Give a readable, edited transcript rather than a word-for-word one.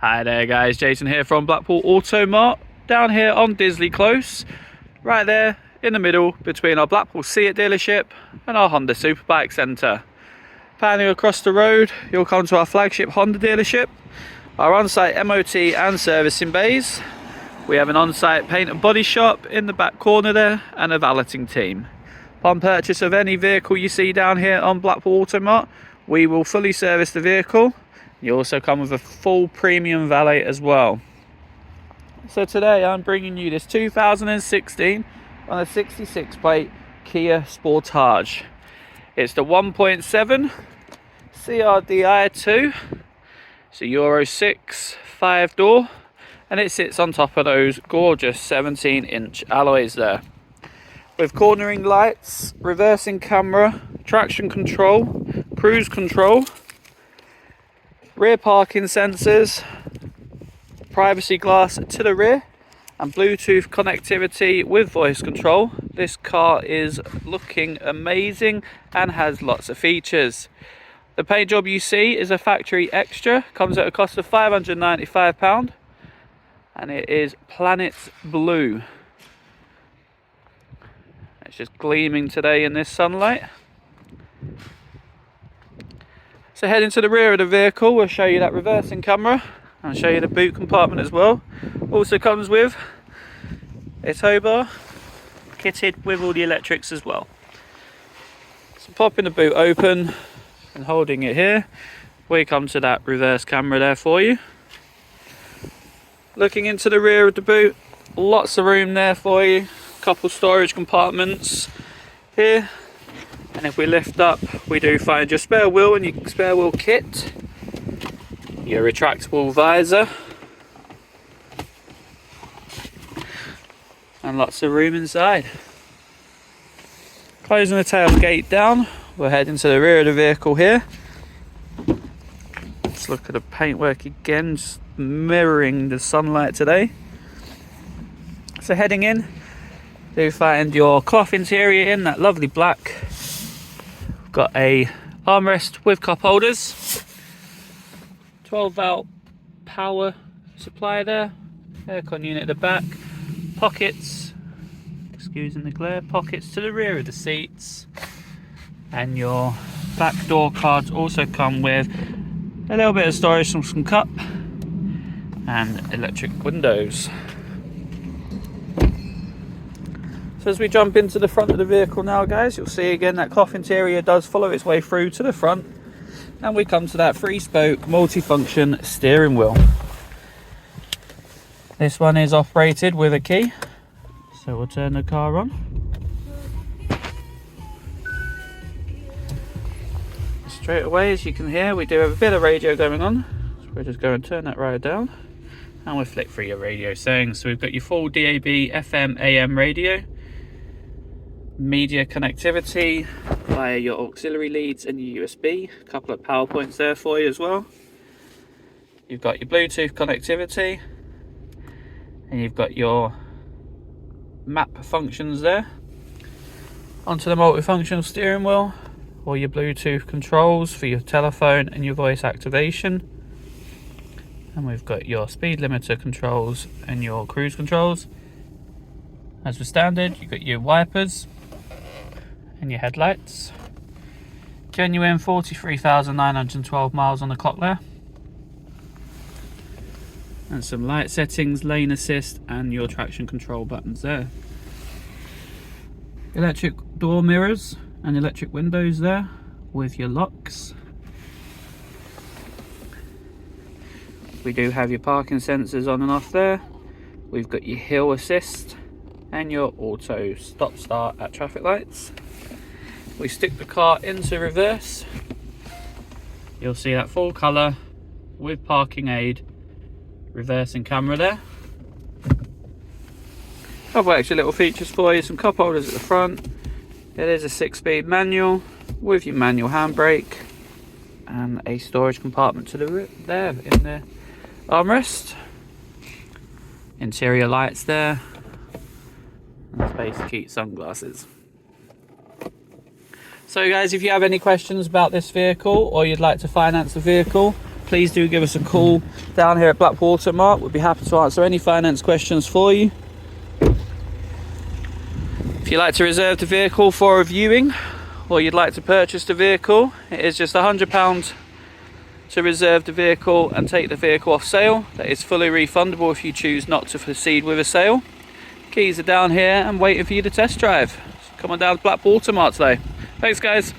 Hi there guys, Jason here from Blackpool Automart, down here on Disley Close, right there in the middle between our Blackpool Seat dealership and our Honda Superbike Centre. Panning across the road, you'll come to our flagship Honda dealership, our on-site MOT and servicing bays. We have an on-site paint and body shop in the back corner there and a valeting team. Upon purchase of any vehicle you see down here on Blackpool Automart, we will fully service the vehicle. You also come with a full premium valet as well. So today I'm bringing you this 2016 on a 66 plate Kia Sportage. It's the 1.7 CRDi 2. It's a Euro 6 5-door and it sits on top of those gorgeous 17-inch alloys there. With cornering lights, reversing camera, traction control, cruise control, rear parking sensors, privacy glass to the rear and Bluetooth connectivity with voice control. This car is looking amazing and has lots of features. The paint job you see is a factory extra, comes at a cost of £595 and it is Planet Blue. It's just gleaming today in this sunlight. So heading to the rear of the vehicle, we'll show you that reversing camera and show you the boot compartment as well. Also comes with a tow bar, kitted with all the electrics as well. So popping the boot open and holding it here, we come to that reverse camera there for you. Looking into the rear of the boot, lots of room there for you, couple storage compartments here. And if we lift up, we do find your spare wheel and your spare wheel kit, your retractable visor, and lots of room inside. Closing the tailgate down, we're heading to the rear of the vehicle here. Let's look at the paintwork again, just mirroring the sunlight today. So heading in, do find your cloth interior in that lovely black. Got a armrest with cup holders, 12 volt power supply there, aircon unit at the back, pockets, excusing the glare, pockets to the rear of the seats, and your back door cards also come with a little bit of storage from some cup and electric windows. So as we jump into the front of the vehicle now guys, you'll see again that cloth interior does follow its way through to the front and we come to that 3-spoke multifunction steering wheel. This one is operated with a key, so we'll turn the car on. Straight away, as you can hear, we do have a bit of radio going on, so we'll just go and turn that right down and we'll flick through your radio settings. So we've got your full DAB FM AM radio, media connectivity via your auxiliary leads and your USB, a couple of power points there for you as well. You've got your Bluetooth connectivity and you've got your map functions there. Onto the multifunctional steering wheel, or your Bluetooth controls for your telephone and your voice activation. And we've got your speed limiter controls and your cruise controls. As for standard, you've got your wipers and your headlights. Genuine 43,912 miles on the clock there. And some light settings, lane assist and your traction control buttons there. Electric door mirrors and electric windows there with your locks. We do have your parking sensors on and off there. We've got your hill assist and your auto stop start at traffic lights. We stick the car into reverse, you'll see that full colour with parking aid, reversing camera there. Couple extra little features for you, some cup holders at the front. It is a 6-speed manual with your manual handbrake and a storage compartment to the rear there in the armrest. Interior lights there and space to keep sunglasses. So guys, if you have any questions about this vehicle or you'd like to finance the vehicle, please do give us a call down here at Blackpool Automart. We'll be happy to answer any finance questions for you. If you'd like to reserve the vehicle for a viewing, or you'd like to purchase the vehicle, it is just £100 to reserve the vehicle and take the vehicle off sale. That is fully refundable if you choose not to proceed with a sale. Keys are down here and waiting for you to test drive. So come on down to Blackpool Automart today. Thanks guys.